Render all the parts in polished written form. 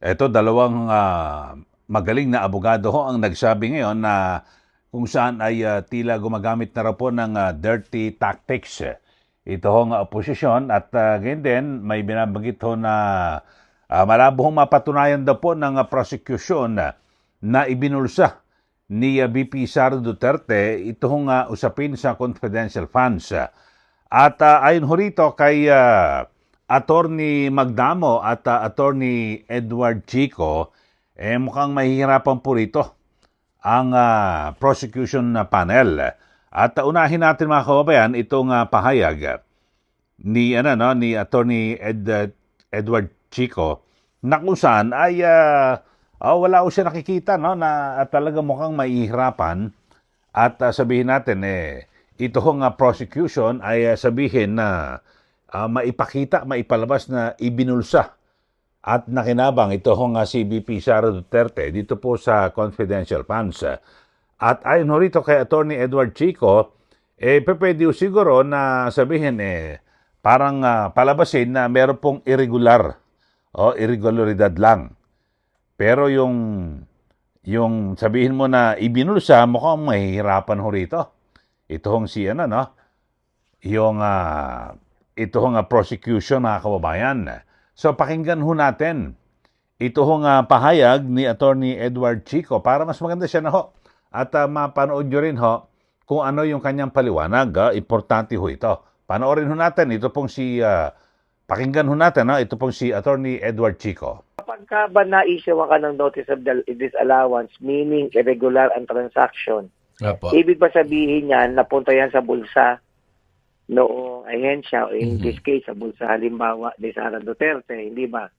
Eto, dalawang magaling na abogado ho ang nagsabi ngayon na kung saan ay tila gumagamit na raw po ng dirty tactics. Ito hong oposisyon at ganyan din may binabanggit ho na malabo hong mapatunayan daw po ng prosecution na ibinulsa ni VP Sara Duterte ito hong usapin sa confidential funds. At ayon ho rito kay Attorney Magdamo at Attorney Edward Chico, mukhang mahihirapan po rito ang prosecution panel. At unahin natin mga kababayan itong pahayag ni Attorney Edward Chico na kung saan ay wala ko siya nakikita na talaga mukhang mahihirapan at sabihin natin ito hong prosecution ay sabihin na maipakita, maipalabas na ibinulsa at nakinabang ito hong si VP Sara Duterte dito po sa confidential funds. At ayon ho rito kay Attorney Edward Chico, pwede siguro na sabihin parang palabasin na meron pong irregularidad lang. Pero yung sabihin mo na ibinulsa, mukhang mahihirapan ho rito. Ito hong si ito hong prosecution mga kababayan. So pakinggan ho natin ito hong pahayag ni Attorney Edward Chico para mas maganda siya na ho. At mapanood nyo rin ho kung ano yung kanyang paliwanag. Importante ho ito. Panoorin ho natin. Ito pong pakinggan ho natin. Ito pong si Attorney Edward Chico. Kapag ka ba na-issue ka ng notice of disallowance, meaning irregular ang transaction, ibig ba sabihin yan, napunta yan sa bulsa noong ahensya, o in this case, sa bulsa halimbawa ni Sara Duterte, hindi ba?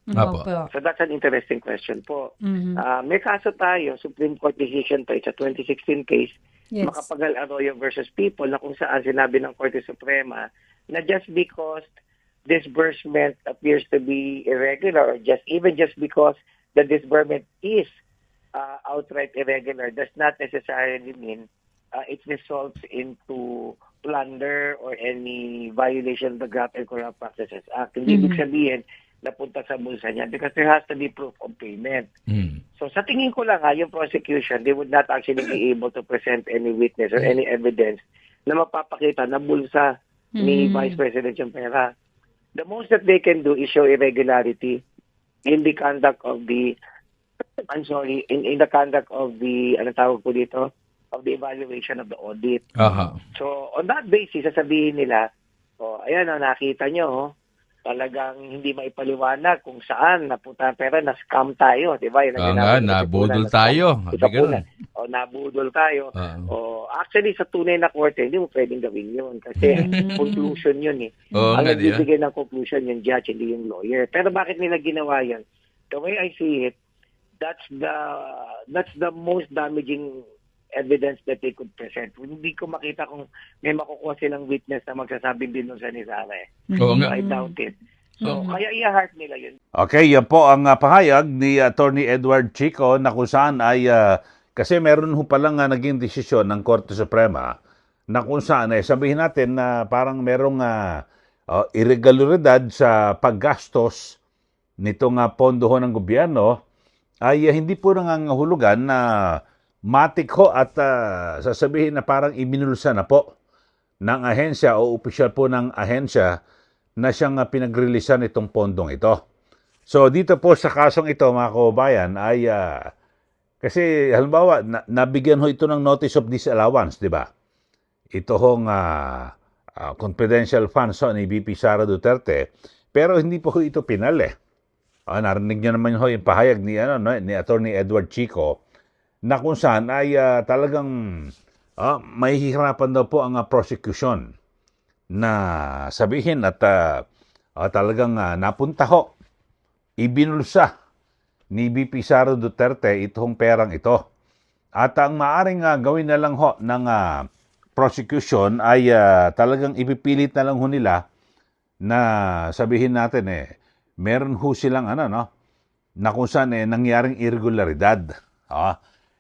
So that's an interesting question po. May kaso tayo, Supreme Court decision to, it's a 2016 case, Macapagal Arroyo versus People, na kung saan sinabi ng Korte Suprema na just because disbursement appears to be irregular, or just because the disbursement is outright irregular, does not necessarily mean it results into plunder or any violation of the Graft and Corrupt Practices Act. Hindi ibig sabihin napunta sa bulsa niya because there has to be proof of payment. So sa tingin ko lang yung prosecution, they would not actually be able to present any witness or any evidence na mapapakita na bulsa ni Vice President yung pera. The most that they can do is show irregularity in the conduct of the, in the conduct of the, ano tawag po dito, of the evaluation of the audit. So, on that basis, sasabihin nila, ayan, nakita nyo, talagang hindi maipaliwanag kung saan napunta pera, na-scam tayo, di ba? Nabudol tayo. Nabudol tayo. Actually, sa tunay na korte, hindi mo pwedeng gawin yun kasi conclusion yun ang nagbibigay ng conclusion yung judge, hindi yung lawyer. Pero bakit nila ginawa yun? The way I see it, that's the most damaging evidence that they could present. Hindi ko makita kung may makukuha silang witness na magsasabing din nun sa ni Sara. I doubt it. So, kaya i-heart nila yun. Okay, yan po ang pahayag ni Attorney Edward Chico na kung saan ay, kasi meron ho palang naging desisyon ng Korte Suprema na kung saan sabihin natin na parang merong irregularidad sa paggastos nitong pondo ho ng gobyerno ay hindi po nangangahulugan na matik ho at sasabihin na parang ibinulsa na po ng ahensya o opisyal po ng ahensya na siyang pinagrilisan itong pondong ito. So dito po sa kasong ito mga kababayan ay kasi halimbawa nabigyan ho ito ng notice of disallowance, di ba? Ito hong confidential funds ni VP Sara Duterte, pero hindi po ho ito pinal narinig niyo naman ho yung pahayag ni Attorney Edward Chico na kung saan ay talagang mahihirapan daw po ang prosecution na sabihin at talagang napunta ho, ibinulsa ni VP Sara Duterte itong perang ito. At ang maaring gawin na lang ho ng prosecution ay talagang ipipilit na lang ho nila na sabihin natin meron ho silang na kung saan nangyaring irregularidad.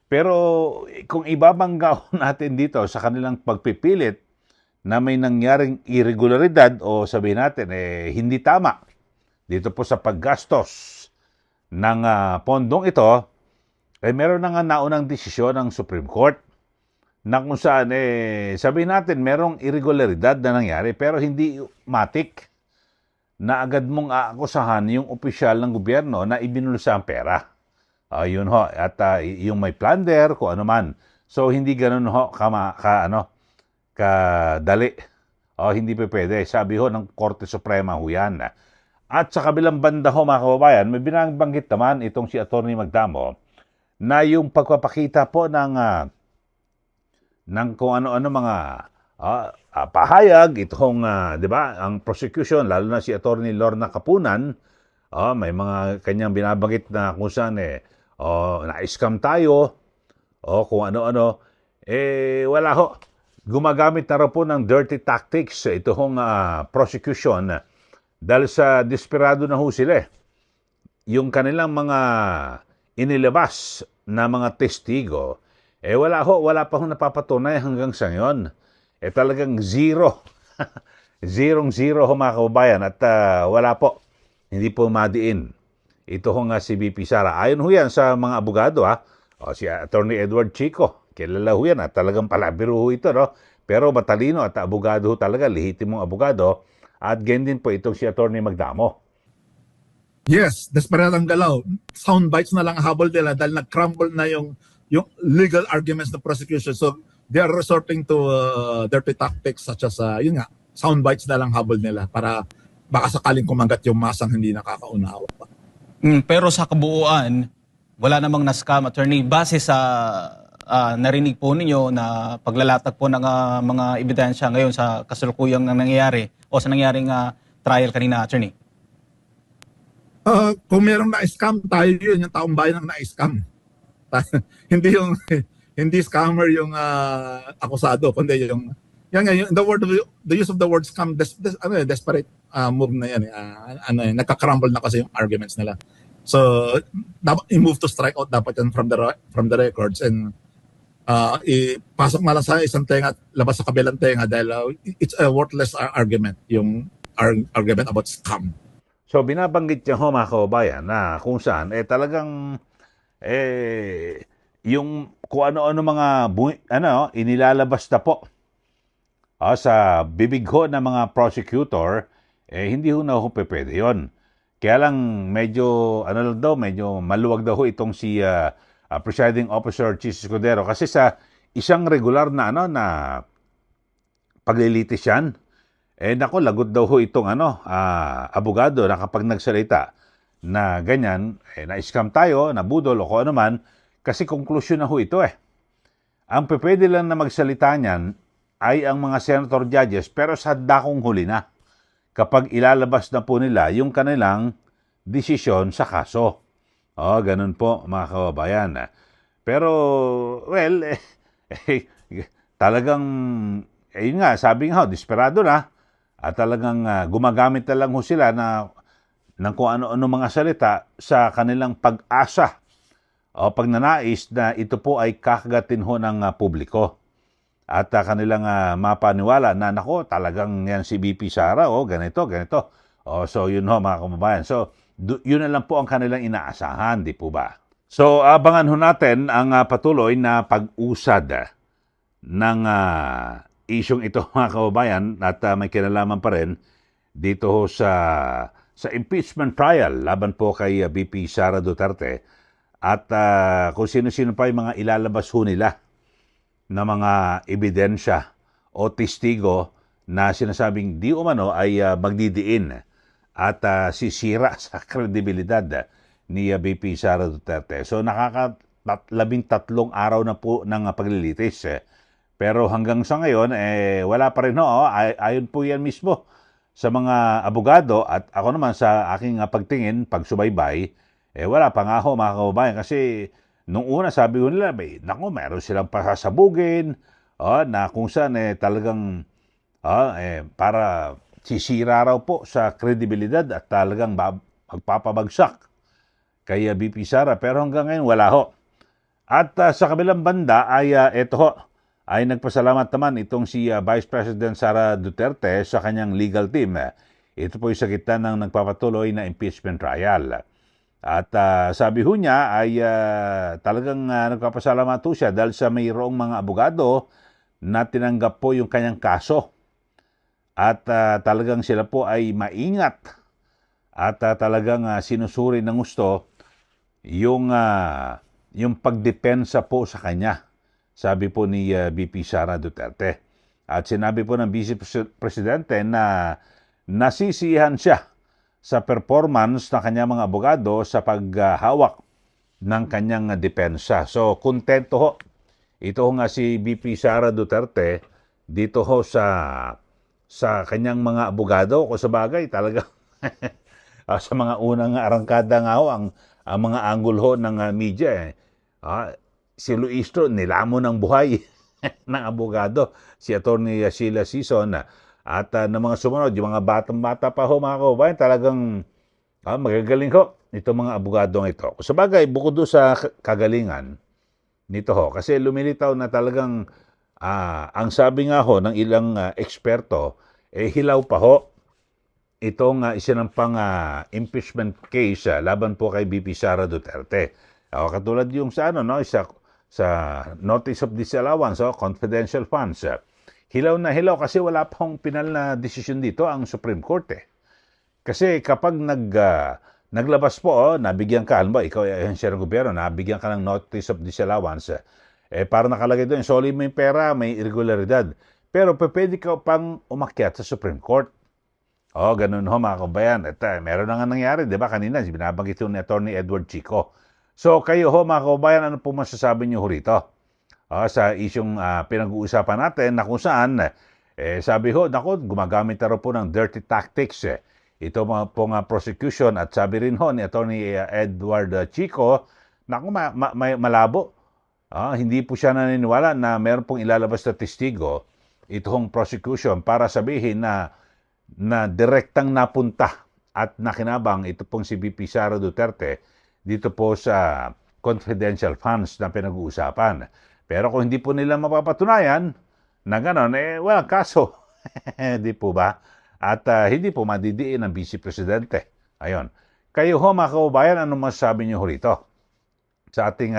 Pero kung ibabangga natin dito sa kanilang pagpipilit na may nangyaring irregularidad o sabihin natin hindi tama dito po sa paggastos ng pondong ito, meron na nga naunang desisyon ng Supreme Court na kung saan, sabihin natin, merong irregularidad na nangyari pero hindi matik na agad mong aakusahan yung opisyal ng gobyerno na ibinulsa ang pera. Yun ho. At yung may plunder, kung ano man. So, hindi ganun ho kadali. Hindi pa pwede. Sabi ho ng Korte Suprema ho yan. At sa kabilang banda ho, mga kababayan, may binabanggit naman itong si Atty. Magdamo na yung pagpapakita po ng kung ano-ano mga pahayag, itong, di ba, ang prosecution, lalo na si Atty. Lorna Kapunan, may mga kanyang binabanggit na kung saan, na-scam tayo, kung ano-ano, wala ho. Gumagamit na raw po ng dirty tactics itong prosecution dahil sa desperado na ho sila. Yung kanilang mga inilabas na mga testigo, wala pa ho napapatunay hanggang sa ngayon. Talagang zero. Zero ho, mga kababayan. At wala po. Hindi po madiin. Ito ho nga si BP Sara. Ayon ho yan sa mga abogado, si Attorney Edward Chico. Kilala ho yan. Talagang palabiro ho ito, no? Pero matalino at abogado ho talaga. Lehitimong abogado. At ganyan din po itong si Attorney Magdamo. Yes, desperadong galaw. Sound bites na lang habol nila dahil nag-crumble na yung legal arguments ng prosecution. So, they are resorting to dirty tactics such as, sound bites na lang habol nila para baka sakaling kumagat yung masang hindi nakakaunawa pa. Pero sa kabuuan, wala namang na-scam, attorney. Base sa narinig po ninyo na paglalatag po ng mga ebidensya ngayon sa kasalukuyang nangyayari o sa nangyaring trial kanina, attorney? Kung merong na-scam, tayo yun, yung taong bayan ang na-scam. Hindi scammer yung akusado, kundi yung the use of the word scam, desperate move na yan. Nagka-crumble na kasi yung arguments nila. So, dapat i-move to strike out dapat yan from the records and ipasok na lang sa isang tenga at labas sa kabilang tenga dahil it's a worthless argument, yung argument about scam. So, binabanggit niya ho, mga kababayan, na kung saan, talagang yung kung ano-ano mga inilalabas na po sa bibig ho ng mga prosecutor, hindi ho na ho pwede yun. Kaya lang medyo medyo maluwag daw ho itong si Presiding Officer Chis Escudero kasi sa isang regular na na paglilitis yan, lagot daw ho itong abogado na kapag nagsalita na ganyan, na-scam tayo, nabudol o kung ano man, kasi konklusyon na ho ito Ang pwede lang na magsalita niyan ay ang mga senator judges pero sa dakong huli na. Kapag ilalabas na po nila yung kanilang desisyon sa kaso. Ganun po, mga kababayan. Pero, talagang, yun nga, sabi nga, desperado na. At talagang gumagamit na lang ho sila ng kung ano-ano mga salita sa kanilang pag-asa o pagnanais na ito po ay kakagatin ho ng publiko. At kanilang mapaniwala na, talagang yan si BP Sara, ganito. So, yun ho, mga kababayan. So, yun na lang po ang kanilang inaasahan, di po ba? So, abangan ho natin ang patuloy na pag-usad ng isyong ito, mga kababayan, at may kinalaman pa rin dito ho sa impeachment trial laban po kay BP Sara Duterte at kung sino-sino pa yung mga ilalabas ho nila na mga ebidensya o testigo na sinasabing di umano ay magdidiin at sisira sa kredibilidad ni BP Sara Duterte. So nakaka-13 araw na po ng paglilitis. Pero hanggang sa ngayon, wala pa rin ho. Ayon po yan mismo sa mga abogado at ako naman sa aking pagtingin, pagsubaybay, wala pa nga ho, mga kababayan. Kasi nung una sabi ko nila, meron silang pasasabugin na kung saan talagang para sisira raw po sa kredibilidad at talagang magpapabagsak kay BP Sara. Pero hanggang ngayon, wala ho. At sa kabilang banda ay eto ho, ay nagpasalamat naman itong si Vice President Sara Duterte sa kanyang legal team. Ito po yung sa gitna ng nagpapatuloy na impeachment trial. At sabi ho niya ay talagang nagpapasalamat po siya dahil sa mayroong mga abogado na tinanggap po yung kanyang kaso. At talagang sila po ay maingat at talagang sinusuri ng gusto yung pagdepensa po sa kanya. Sabi po ni VP Sara Duterte. At sinabi po ng Vice Presidente na nasisiyahan siya sa performance ng kanyang mga abogado sa paghawak ng kanyang depensa. So, kontento ho. Ito ho nga si VP Sara Duterte dito ho sa kanyang mga abogado. Kung sa bagay, talaga sa mga unang arangkada nga ho, ang mga anggol ho ng media. Si Luistro, nilamon ng buhay ng abogado. Si Atty. Sheila Sison, at ng mga sumunod, yung mga batang-bata pa ho, mga kababayan, talagang magagaling ho itong mga abogadong ito. Sa bagay, bukod doon sa kagalingan nito ho, kasi lumilitaw na talagang ang sabi nga ho ng ilang eksperto, hilaw pa ho itong isinampang impeachment case laban po kay VP Sara Duterte. Katulad yung sa notice of disallowance, confidential funds. Hilaw na hilaw kasi wala pang pinal na desisyon dito ang Supreme Court. Kasi kapag naglabas po, nabigyan ka, alam ba, ikaw ay ahensya ng gobyerno, nabigyan ka ng notice of disallowance, para nakalagay doon, soli mo yung pera, may irregularidad. Pero pwede ka pang umakyat sa Supreme Court. Ganun ho mga kabayan. At meron na nga nangyari, di ba? Kanina, binabanggit ni Atty. Edward Chico. So kayo ho mga kabayan, ano po masasabi niyo ho rito? Sa isyong pinag-uusapan natin na kung saan, sabi ho, gumagamit na rin po ng dirty tactics. Ito pong prosecution at sabi rin ho ni Atty. Edward Chico, malabo. Hindi po siya naniniwala na meron pong ilalabas na testigo itong prosecution para sabihin na direktang napunta at nakinabang ito pong si VP Sara Duterte dito po sa confidential funds na pinag-uusapan. Pero kung hindi po nila mapapatunayan na gano'n, walang kaso. Di po ba? At hindi po madidiin ng Vice Presidente. Ayun. Kayo ho mga kababayan, anong masasabi niyo ho rito? Sa ating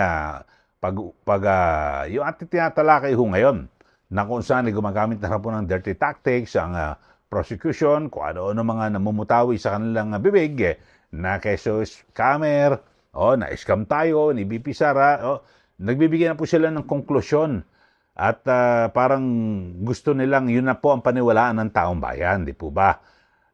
yung ating tinatalakay ho ngayon, na kung saan gumagamit na po ng dirty tactics, ang prosecution, kung ano-ano mga namumutawi sa kanilang bibig, na keso scammer, na-scam tayo, ni VP Sara, nagbibigyan na po sila ng konklusyon at parang gusto nilang yun na po ang paniwalaan ng taong bayan, di po ba?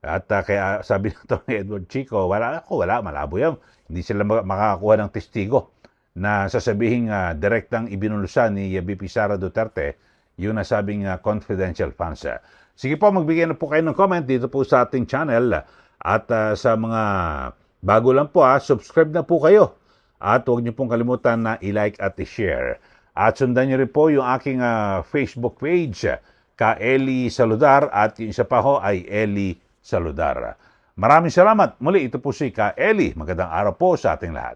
At kaya sabi nito ni Edward Chico, malabo yan. Hindi sila makakakuha ng testigo na sasabihin direktang ibinulusan ni VP Sara Duterte yung nasabing confidential funds. Sige po, magbigay na po kayo ng comment dito po sa ating channel at sa mga bago lang po, subscribe na po kayo. At huwag niyo pong kalimutan na i-like at i-share. At sundan niyo rin po yung aking Facebook page, Ka Eli Saludar, at yung isa pa ho ay Eli Saludar. Maraming salamat. Muli, ito po si Ka Eli. Magandang araw po sa ating lahat.